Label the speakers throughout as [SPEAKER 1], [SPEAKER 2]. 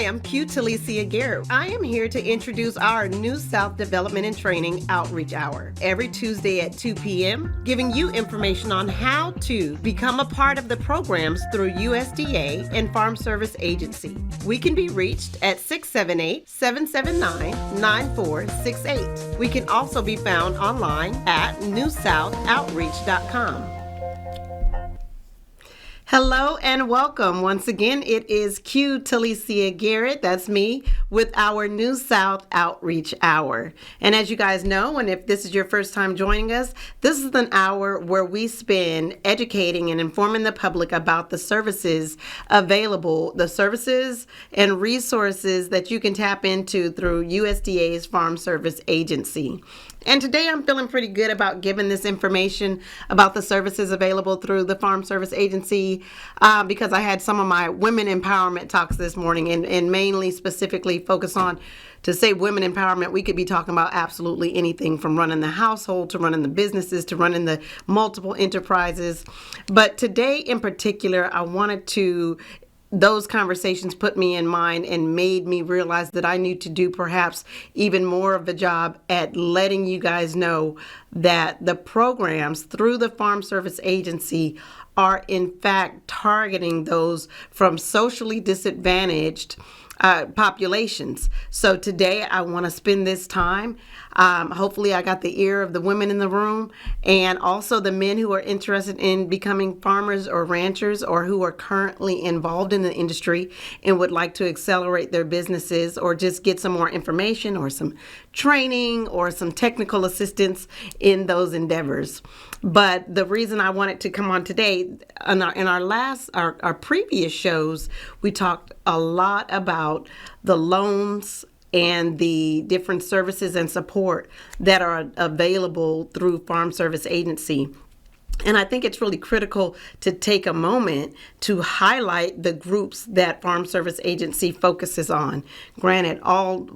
[SPEAKER 1] Hi, I'm Q Talicia Garrett. I am here to introduce our New South Development and Training Outreach Hour every Tuesday at 2 p.m., giving you information on how to become a part of the programs through USDA and Farm Service Agency. We can be reached at 678-779-9468. We can also be found online at newsouthoutreach.com. Hello and welcome. Once again, it is Q Talicia Garrett, that's me, with our New South Outreach Hour. And as you guys know, and if this is your first time joining us, this is an hour where we spend educating and informing the public about the services available, the services and resources that you can tap into through USDA's Farm Service Agency. And today I'm feeling pretty good about giving this information about the services available through the Farm Service Agency because I had some of my women empowerment talks this morning and mainly specifically focus on, to say women empowerment, we could be talking about absolutely anything from running the household to running the businesses to running the multiple enterprises. But today in particular, I wanted to those conversations put me in mind and made me realize that I need to do perhaps even more of the job at letting you guys know that the programs through the Farm Service Agency are in fact targeting those from socially disadvantaged populations. So today I want to spend this time. Hopefully I got the ear of the women in the room and also the men who are interested in becoming farmers or ranchers or who are currently involved in the industry and would like to accelerate their businesses or just get some more information or some training or some technical assistance in those endeavors. But the reason I wanted to come on today, in our previous shows, we talked a lot about the loans and the different services and support that are available through Farm Service Agency. And I think it's really critical to take a moment to highlight the groups that Farm Service Agency focuses on. Granted, all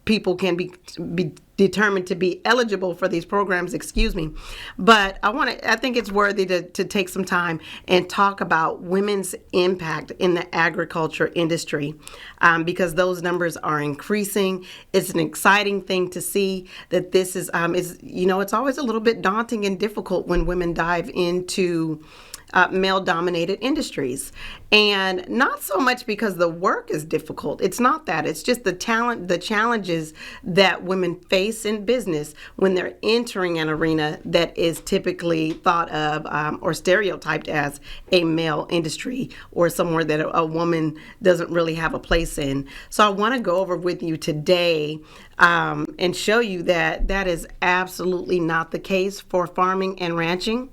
[SPEAKER 1] people can be determined to be eligible for these programs, but I think it's worthy to take some time and talk about women's impact in the agriculture industry because those numbers are increasing. It's an exciting thing to see that this is it's always a little bit daunting and difficult when women dive into male-dominated industries. And not so much because the work is difficult. It's not that. It's just the challenges that women face in business when they're entering an arena that is typically thought of or stereotyped as a male industry or somewhere that a woman doesn't really have a place in. So I want to go over with you today and show you that that is absolutely not the case for farming and ranching.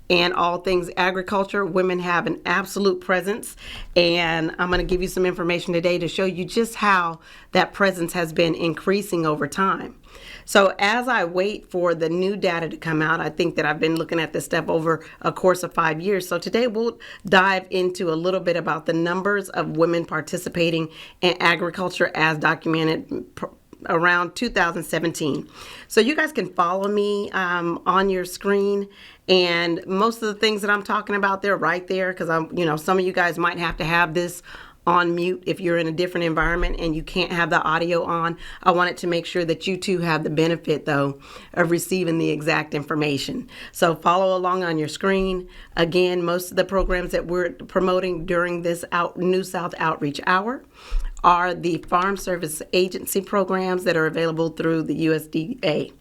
[SPEAKER 1] And all things agriculture, women have an absolute presence. And I'm going to give you some information today to show you just how that presence has been increasing over time. So as I wait for the new data to come out, I think that I've been looking at this stuff over a course of 5 years. So today we'll dive into a little bit about the numbers of women participating in agriculture as documented around 2017. So you guys can follow me on your screen, and most of the things that I'm talking about, they're right there because some of you guys might have to have this on mute if you're in a different environment and you can't have the audio on. I wanted to make sure that you too have the benefit though of receiving the exact information. So follow along on your screen. Again, most of the programs that we're promoting during this New South Outreach Hour are the Farm Service Agency programs that are available through the USDA.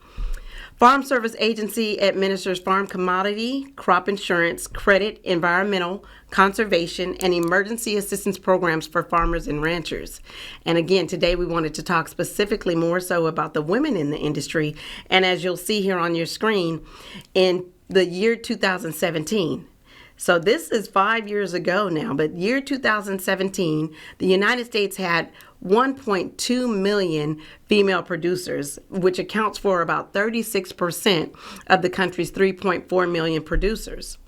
[SPEAKER 1] Farm Service Agency administers farm commodity, crop insurance, credit, environmental, conservation, and emergency assistance programs for farmers and ranchers. And again, today we wanted to talk specifically more so about the women in the industry. And as you'll see here on your screen, in the year 2017, so this is 5 years ago now, but year 2017, the United States had 1.2 million female producers, which accounts for about 36% of the country's 3.4 million producers.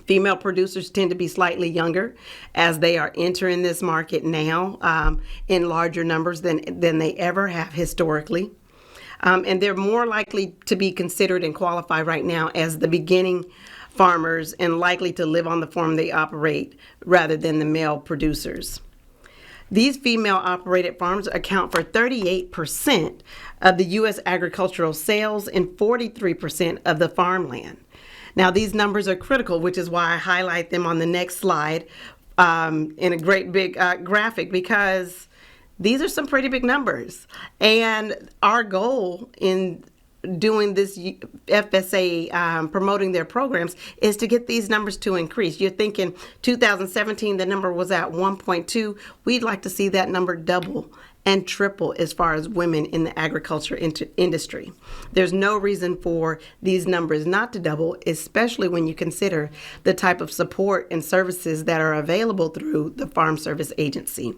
[SPEAKER 1] Female producers tend to be slightly younger as they are entering this market now in larger numbers than they ever have historically. And they're more likely to be considered and qualify right now as the beginning farmers and likely to live on the farm they operate rather than the male producers. These female-operated farms account for 38% of the U.S. agricultural sales and 43% of the farmland. Now, these numbers are critical, which is why I highlight them on the next slide in a great big graphic, because these are some pretty big numbers. And our goal in doing this FSA, promoting their programs, is to get these numbers to increase. You're thinking 2017, the number was at 1.2. We'd like to see that number double and triple as far as women in the agriculture industry. There's no reason for these numbers not to double, especially when you consider the type of support and services that are available through the Farm Service Agency.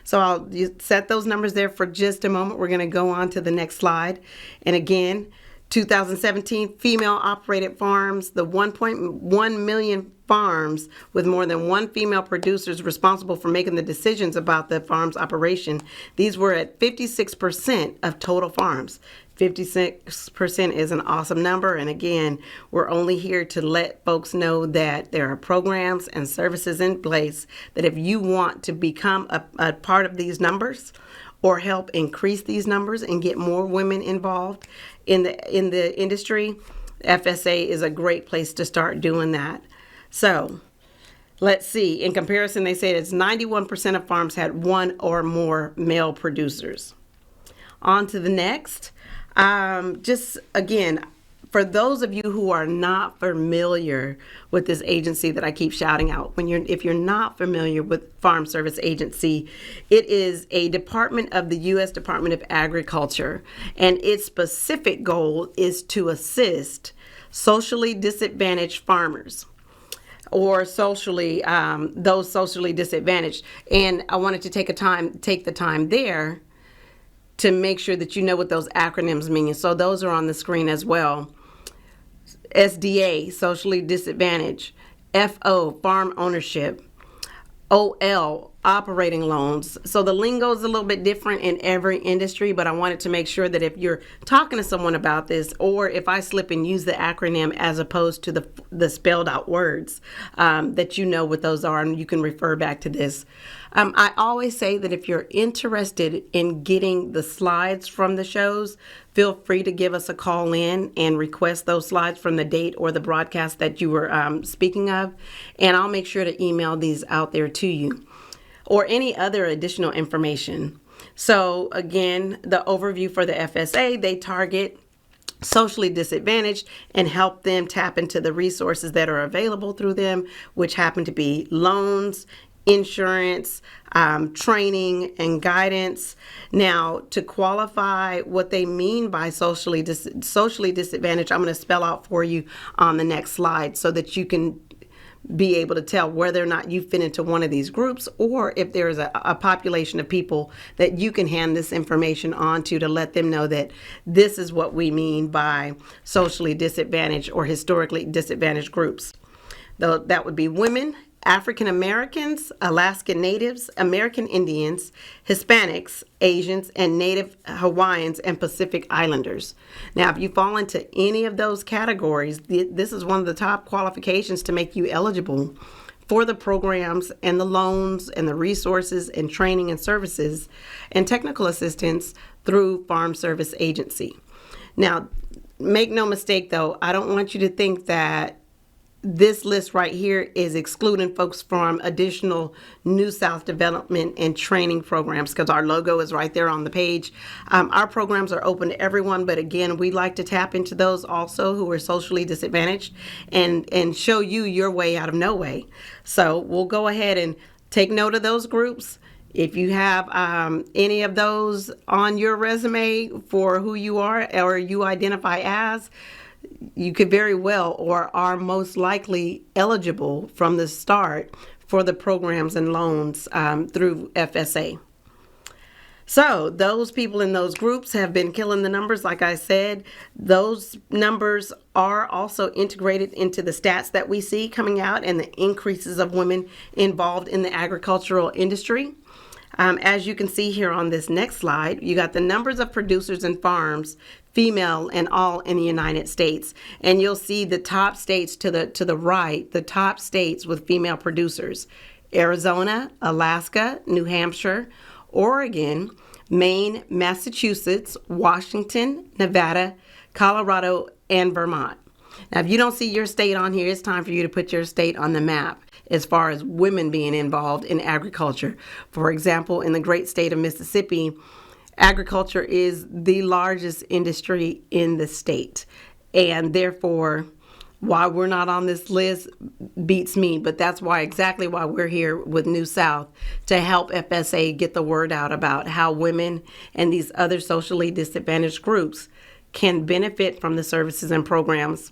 [SPEAKER 1] So I'll set those numbers there for just a moment. We're going to go on to the next slide. And again, 2017 female-operated farms, the 1.1 million farms with more than one female producers responsible for making the decisions about the farm's operation. These were at 56% of total farms. 56% is an awesome number. And again, we're only here to let folks know that there are programs and services in place that if you want to become a part of these numbers or help increase these numbers and get more women involved in the industry, FSA is a great place to start doing that. So let's see. In comparison, they say it's 91% of farms had one or more male producers. On to the next. Just again, for those of you who are not familiar with this agency that I keep shouting out, if you're not familiar with Farm Service Agency, it is a department of the U.S. Department of Agriculture, and its specific goal is to assist socially disadvantaged farmers, or those socially disadvantaged. And I wanted to take the time there to make sure that you know what those acronyms mean. So those are on the screen as well. SDA, socially disadvantaged. FO, farm ownership. OL, operating loans. So the lingo is a little bit different in every industry, but I wanted to make sure that if you're talking to someone about this, or if I slip and use the acronym as opposed to the spelled out words, that you know what those are and you can refer back to this. I always say that if you're interested in getting the slides from the shows, feel free to give us a call in and request those slides from the date or the broadcast that you were speaking of, and I'll make sure to email these out there to you, or any other additional information. So again, the overview for the FSA, they target socially disadvantaged and help them tap into the resources that are available through them, which happen to be loans, insurance, training, and guidance. Now, to qualify what they mean by socially disadvantaged, I'm going to spell out for you on the next slide so that you can be able to tell whether or not you fit into one of these groups, or if there is a population of people that you can hand this information on to let them know that this is what we mean by socially disadvantaged or historically disadvantaged groups. Though that would be women, African Americans, Alaskan Natives, American Indians, Hispanics, Asians, and Native Hawaiians and Pacific Islanders. Now, if you fall into any of those categories, this is one of the top qualifications to make you eligible for the programs and the loans and the resources and training and services and technical assistance through Farm Service Agency. Now, make no mistake though, I don't want you to think that this list right here is excluding folks from additional New South development and training programs, because our logo is right there on the page. Our programs are open to everyone, but again, we like to tap into those also who are socially disadvantaged and show you your way out of no way. So we'll go ahead and take note of those groups. If you have any of those on your resume for who you are or you identify as, you could very well or are most likely eligible from the start for the programs and loans through FSA. So those people in those groups have been killing the numbers. Like I said, those numbers are also integrated into the stats that we see coming out and the increases of women involved in the agricultural industry. As you can see here on this next slide, you got the numbers of producers and farms, female and all in the United States. And you'll see the top states to the right, the top states with female producers. Arizona, Alaska, New Hampshire, Oregon, Maine, Massachusetts, Washington, Nevada, Colorado, and Vermont. Now, if you don't see your state on here, it's time for you to put your state on the map as far as women being involved in agriculture. For example, in the great state of Mississippi, agriculture is the largest industry in the state. And therefore, why we're not on this list beats me, but that's exactly why we're here with New South, to help FSA get the word out about how women and these other socially disadvantaged groups can benefit from the services and programs.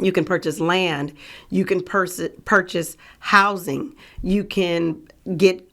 [SPEAKER 1] You can purchase land, you can purchase housing, you can get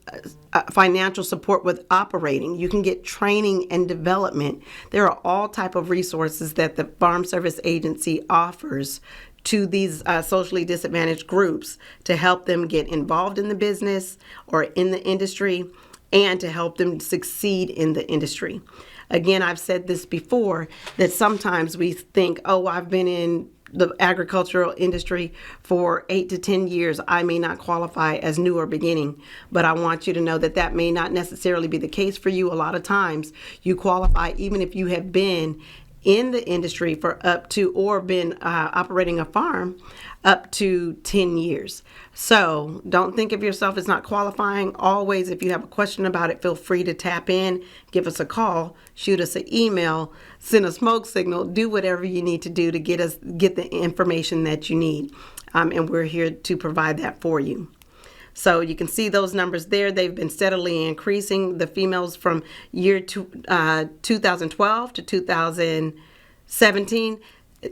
[SPEAKER 1] financial support with operating, you can get training and development. There are all type of resources that the Farm Service Agency offers to these socially disadvantaged groups to help them get involved in the business or in the industry and to help them succeed in the industry. Again, I've said this before, that sometimes we think, oh, I've been in the agricultural industry for 8 to 10 years. I may not qualify as new or beginning, but I want you to know that that may not necessarily be the case for you. A lot of times you qualify even if you have been in the industry for up to, or been operating a farm up to 10 years. So don't think of yourself as not qualifying. Always, if you have a question about it, feel free to tap in, give us a call, shoot us an email, send a smoke signal, do whatever you need to do to get the information that you need. And we're here to provide that for you. So you can see those numbers there. They've been steadily increasing. The females from year 2012 to 2017,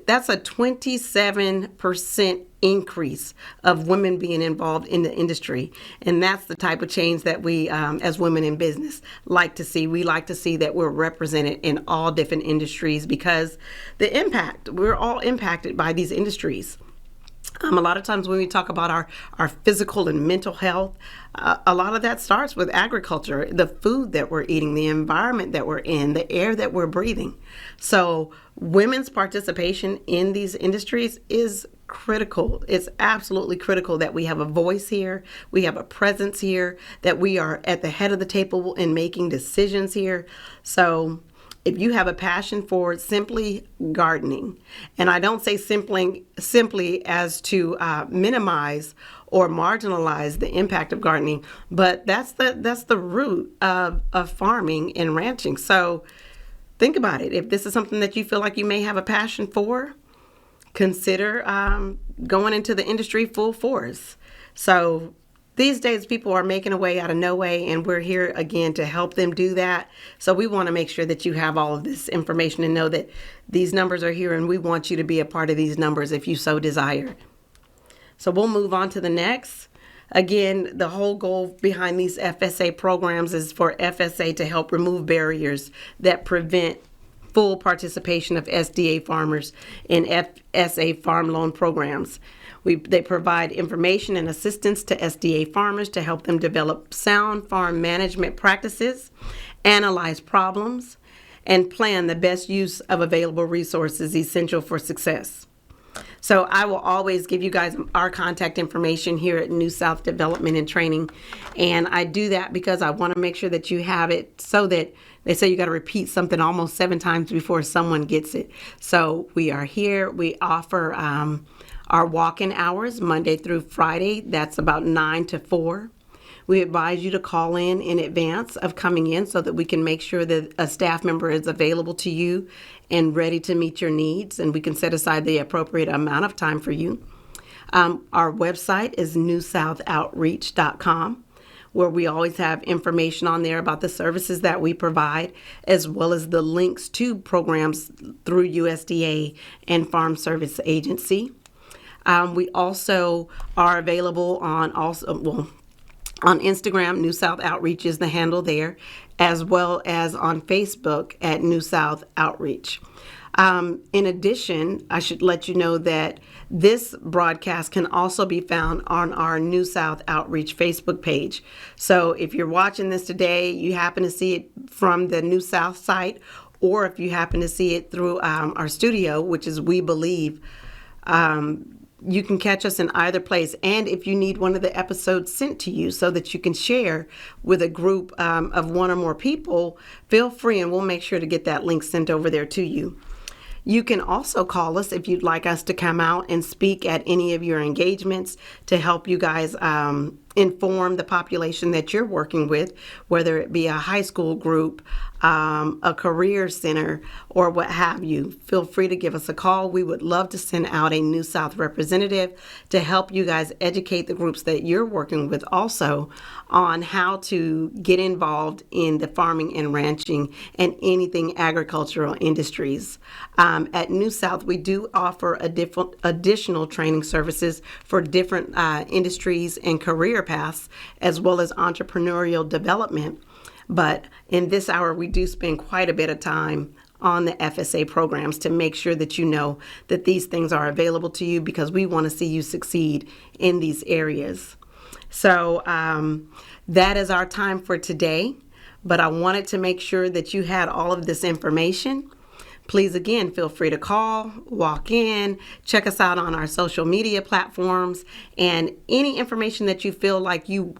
[SPEAKER 1] that's a 27% increase of women being involved in the industry. And that's the type of change that we, as women in business, like to see. We like to see that we're represented in all different industries because we're all impacted by these industries. A lot of times when we talk about our physical and mental health, a lot of that starts with agriculture, the food that we're eating, the environment that we're in, the air that we're breathing. So women's participation in these industries is critical. It's absolutely critical that we have a voice here, we have a presence here, that we are at the head of the table in making decisions here. So if you have a passion for simply gardening, and I don't say simply as to minimize or marginalize the impact of gardening, but that's the root of farming and ranching. So think about it. If this is something that you feel like you may have a passion for, consider going into the industry full force. So these days, people are making a way out of no way, and we're here again to help them do that. So we want to make sure that you have all of this information and know that these numbers are here, and we want you to be a part of these numbers if you so desire. So we'll move on to the next. Again, the whole goal behind these FSA programs is for FSA to help remove barriers that prevent full participation of SDA farmers in FSA farm loan programs. They provide information and assistance to SDA farmers to help them develop sound farm management practices, analyze problems, and plan the best use of available resources essential for success. So I will always give you guys our contact information here at New South Development and Training. And I do that because I want to make sure that you have it, so that they say you got to repeat something almost 7 times before someone gets it. So we are here. We offer our walk-in hours Monday through Friday. That's about 9 to 4. We advise you to call in advance of coming in so that we can make sure that a staff member is available to you and ready to meet your needs, and we can set aside the appropriate amount of time for you. Our website is newsouthoutreach.com, where we always have information on there about the services that we provide, as well as the links to programs through USDA and Farm Service Agency. We also are available on Instagram. New South Outreach is the handle there, as well as on Facebook at New South Outreach. In addition, I should let you know that this broadcast can also be found on our New South Outreach Facebook page. So if you're watching this today, you happen to see it from the New South site, or if you happen to see it through our studio, which is We Believe You can catch us in either place. And if you need one of the episodes sent to you so that you can share with a group of one or more people, feel free and we'll make sure to get that link sent over there to you. You can also call us if you'd like us to come out and speak at any of your engagements to help you guys inform the population that you're working with, whether it be a high school group, a career center, or what have you. Feel free to give us a call. We would love to send out a New South representative to help you guys educate the groups that you're working with also on how to get involved in the farming and ranching and anything agricultural industries. At New South, we do offer additional training services for different industries and career paths, as well as entrepreneurial development. But in this hour, we do spend quite a bit of time on the FSA programs to make sure that you know that these things are available to you, because we want to see you succeed in these areas. So that is our time for today. But I wanted to make sure that you had all of this information. Please, again, feel free to call, walk in, check us out on our social media platforms, and any information that you feel like you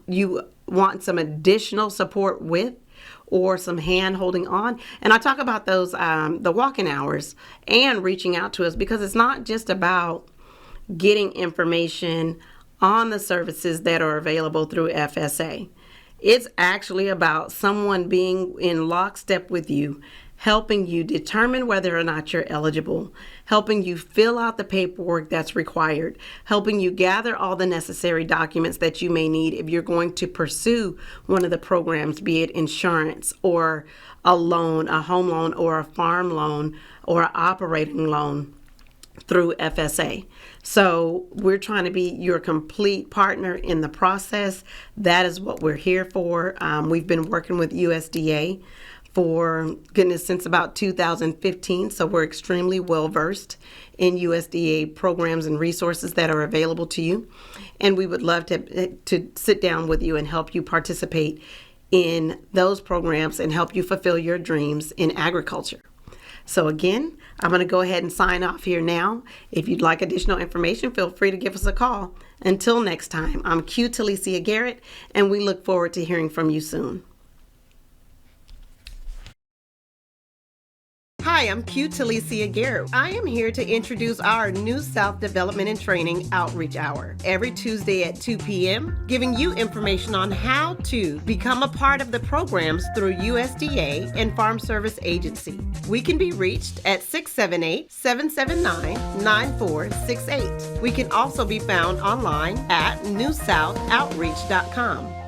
[SPEAKER 1] want some additional support with or some hand holding on. And I talk about those, the walk-in hours and reaching out to us, because it's not just about getting information on the services that are available through FSA. It's actually about someone being in lockstep with you, helping you determine whether or not you're eligible, helping you fill out the paperwork that's required, helping you gather all the necessary documents that you may need if you're going to pursue one of the programs, be it insurance or a loan, a home loan or a farm loan or an operating loan through FSA. So we're trying to be your complete partner in the process. That is what we're here for. We've been working with USDA for goodness since about 2015, so we're extremely well versed in USDA programs and resources that are available to you, and we would love to sit down with you and help you participate in those programs and help you fulfill your dreams in agriculture. So again, I'm going to go ahead and sign off here now. If you'd like additional information, feel free to give us a call. Until next time, I'm Q Talicia Garrett, and we look forward to hearing from you soon. Hi, I'm Q Talicia Garrett. I am here to introduce our New South Development and Training Outreach Hour every Tuesday at 2 p.m., giving you information on how to become a part of the programs through USDA and Farm Service Agency. We can be reached at 678-779-9468. We can also be found online at newsouthoutreach.com.